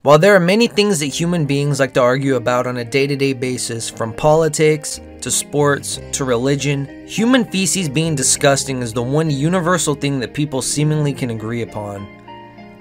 While there are many things that human beings like to argue about on a day-to-day basis, from politics to sports to religion, human feces being disgusting is the one universal thing that people seemingly can agree upon.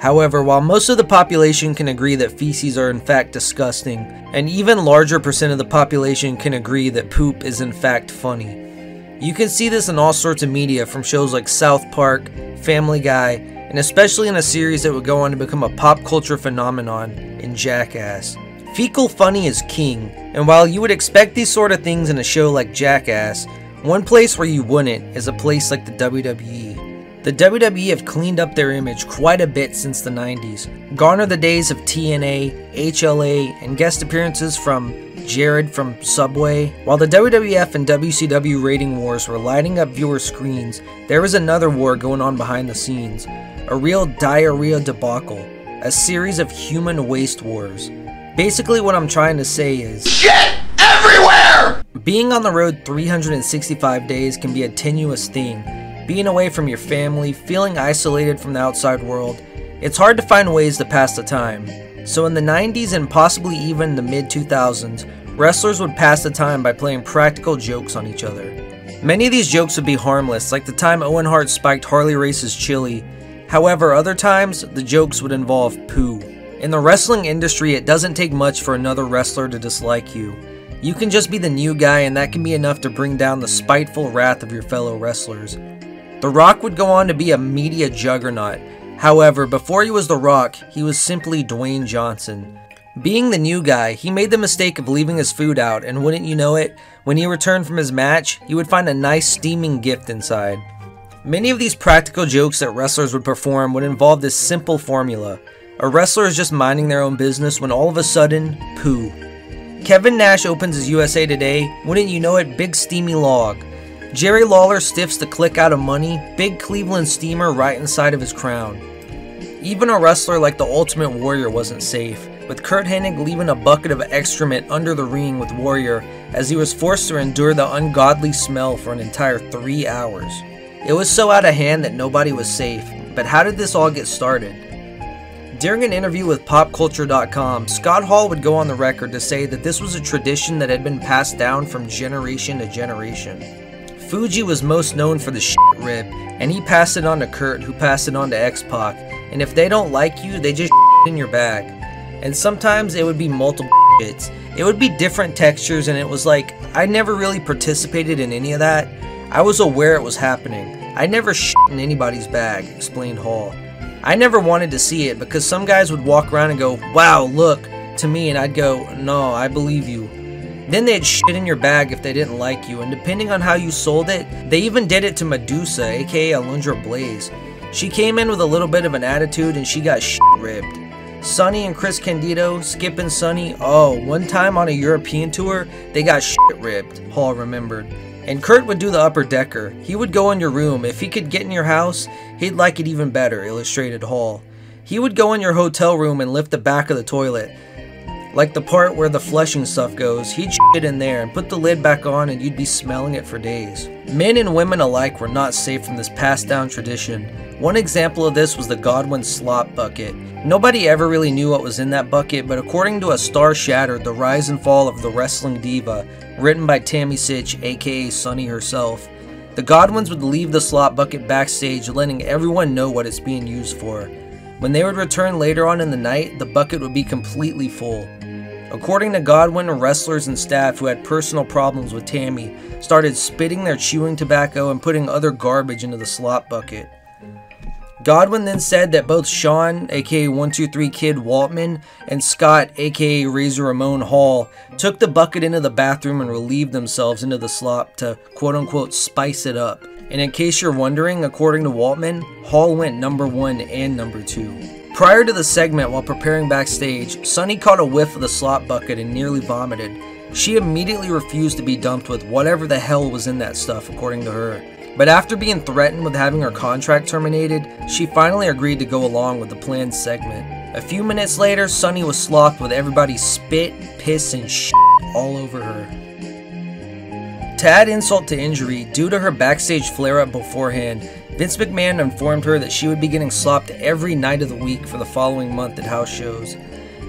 However, while most of the population can agree that feces are in fact disgusting, an even larger percent of the population can agree that poop is in fact funny. You can see this in all sorts of media, from shows like South Park, Family Guy, and especially in a series that would go on to become a pop culture phenomenon in Jackass. Fecal funny is king, and while you would expect these sort of things in a show like Jackass, one place where you wouldn't is a place like the WWE. The WWE have cleaned up their image quite a bit since the 90s. Gone are the days of TNA, HLA, and guest appearances from Jared from Subway. While the WWF and WCW rating wars were lighting up viewer screens, there was another war going on behind the scenes. A real diarrhea debacle. A series of human waste wars. Basically what I'm trying to say is shit everywhere! Being on the road 365 days can be a tenuous thing. Being away from your family, feeling isolated from the outside world, it's hard to find ways to pass the time. So in the 90s and possibly even the mid-2000s, wrestlers would pass the time by playing practical jokes on each other. Many of these jokes would be harmless, like the time Owen Hart spiked Harley Race's chili. However, other times, the jokes would involve poo. In the wrestling industry, it doesn't take much for another wrestler to dislike you. You can just be the new guy, and that can be enough to bring down the spiteful wrath of your fellow wrestlers. The Rock would go on to be a media juggernaut. However, before he was The Rock, he was simply Dwayne Johnson. Being the new guy, he made the mistake of leaving his food out, and wouldn't you know it, when he returned from his match, he would find a nice steaming gift inside. Many of these practical jokes that wrestlers would perform would involve this simple formula. A wrestler is just minding their own business when all of a sudden, poo. Kevin Nash opens his USA Today, wouldn't you know it, big steamy log. Jerry Lawler stiffs the click out of money, big Cleveland steamer right inside of his crown. Even a wrestler like the Ultimate Warrior wasn't safe, with Kurt Hennig leaving a bucket of excrement under the ring with Warrior as he was forced to endure the ungodly smell for an entire 3 hours. It was so out of hand that nobody was safe, but how did this all get started? During an interview with PopCulture.com, Scott Hall would go on the record to say that this was a tradition that had been passed down from generation to generation. Fuji was most known for the shit rib, and he passed it on to Kurt, who passed it on to X-Pac, and if they don't like you, they just shit in your bag. And sometimes it would be multiple shits. It would be different textures, and it was like, I never really participated in any of that. I was aware it was happening. I never shit in anybody's bag, explained Hall. I never wanted to see it because some guys would walk around and go, wow, look, to me, and I'd go, no, I believe you. Then they'd shit in your bag if they didn't like you, and depending on how you sold it, they even did it to Medusa, aka Alundra Blaze. She came in with a little bit of an attitude and she got shit ribbed. Sonny and Chris Candido, Skip and Sonny, oh, one time on a European tour, they got shit ribbed, Hall remembered. And Kurt would do the upper decker. He would go in your room. If he could get in your house, he'd like it even better, illustrated Hall. He would go in your hotel room and lift the back of the toilet. Like the part where the flushing stuff goes, he'd shit in there and put the lid back on and you'd be smelling it for days. Men and women alike were not safe from this passed down tradition. One example of this was the Godwin slop bucket. Nobody ever really knew what was in that bucket, but according to A Star Shattered, The Rise and Fall of the Wrestling Diva, written by Tammy Sitch, aka Sunny herself, the Godwins would leave the slop bucket backstage, letting everyone know what it's being used for. When they would return later on in the night, the bucket would be completely full. According to Godwin, wrestlers and staff who had personal problems with Tammy started spitting their chewing tobacco and putting other garbage into the slop bucket. Godwin then said that both Sean, aka 123 Kid Waltman, and Scott, aka Razor Ramon Hall, took the bucket into the bathroom and relieved themselves into the slop to quote-unquote spice it up. And in case you're wondering, according to Waltman, Hall went number 1 and number 2. Prior to the segment, while preparing backstage, Sunny caught a whiff of the slop bucket and nearly vomited. She immediately refused to be dumped with whatever the hell was in that stuff, according to her. But after being threatened with having her contract terminated, she finally agreed to go along with the planned segment. A few minutes later, Sunny was slopped with everybody's spit, piss, and shit all over her. To add insult to injury, due to her backstage flare-up beforehand, Vince McMahon informed her that she would be getting slopped every night of the week for the following month at house shows.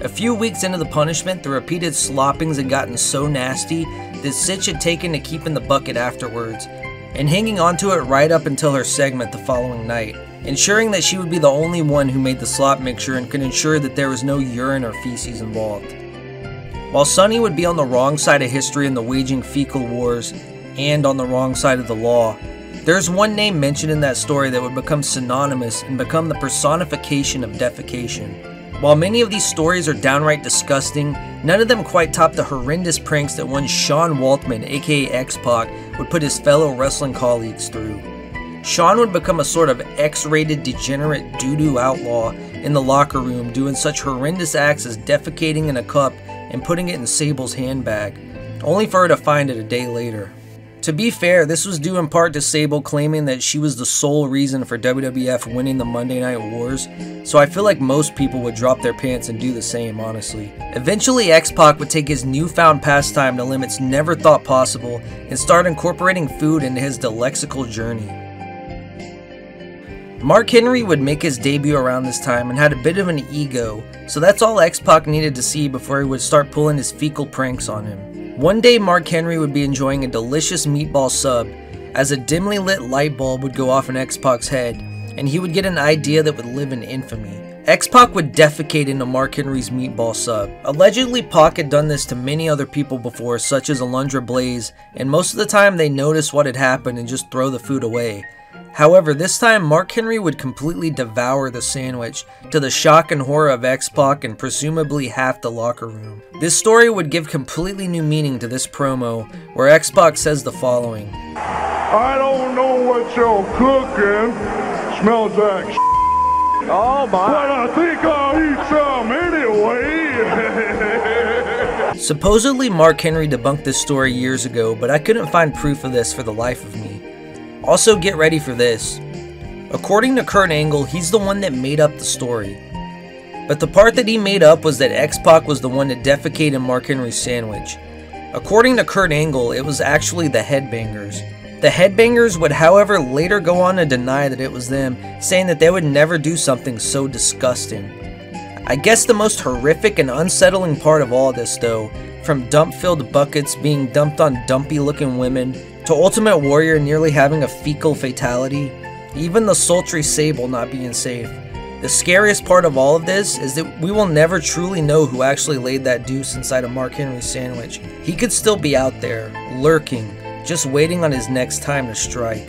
A few weeks into the punishment, the repeated sloppings had gotten so nasty that Sitch had taken to keeping the bucket afterwards, and hanging onto it right up until her segment the following night, ensuring that she would be the only one who made the slop mixture and could ensure that there was no urine or feces involved. While Sonny would be on the wrong side of history in the waging fecal wars and on the wrong side of the law, there's one name mentioned in that story that would become synonymous and become the personification of defecation. While many of these stories are downright disgusting, none of them quite top the horrendous pranks that one Sean Waltman, aka X-Pac, would put his fellow wrestling colleagues through. Sean would become a sort of X-rated degenerate doo-doo outlaw in the locker room, doing such horrendous acts as defecating in a cup and putting it in Sable's handbag, only for her to find it a day later. To be fair, this was due in part to Sable claiming that she was the sole reason for WWF winning the Monday Night Wars, so I feel like most people would drop their pants and do the same, honestly. Eventually, X-Pac would take his newfound pastime to limits never thought possible and start incorporating food into his lexical journey. Mark Henry would make his debut around this time and had a bit of an ego, so that's all X-Pac needed to see before he would start pulling his fecal pranks on him. One day, Mark Henry would be enjoying a delicious meatball sub as a dimly lit light bulb would go off in X-Pac's head, and he would get an idea that would live in infamy. X-Pac would defecate into Mark Henry's meatball sub. Allegedly, Pac had done this to many other people before, such as Alundra Blaze, and most of the time they noticed what had happened and just throw the food away. However, this time Mark Henry would completely devour the sandwich, to the shock and horror of X-Pac and presumably half the locker room. This story would give completely new meaning to this promo, where X-Pac says the following. I don't know what you're cooking, smells like shit. Oh my. But I think I'll eat some anyway. Supposedly Mark Henry debunked this story years ago, but I couldn't find proof of this for the life of me. Also, get ready for this. According to Kurt Angle, he's the one that made up the story. But the part that he made up was that X-Pac was the one to defecate in Mark Henry's sandwich. According to Kurt Angle, it was actually the Headbangers. The Headbangers would, however, later go on to deny that it was them, saying that they would never do something so disgusting. I guess the most horrific and unsettling part of all this, though, from dump-filled buckets being dumped on dumpy-looking women, to Ultimate Warrior nearly having a fecal fatality, even the sultry Sable not being safe. The scariest part of all of this is that we will never truly know who actually laid that deuce inside of Mark Henry's sandwich. He could still be out there, lurking, just waiting on his next time to strike.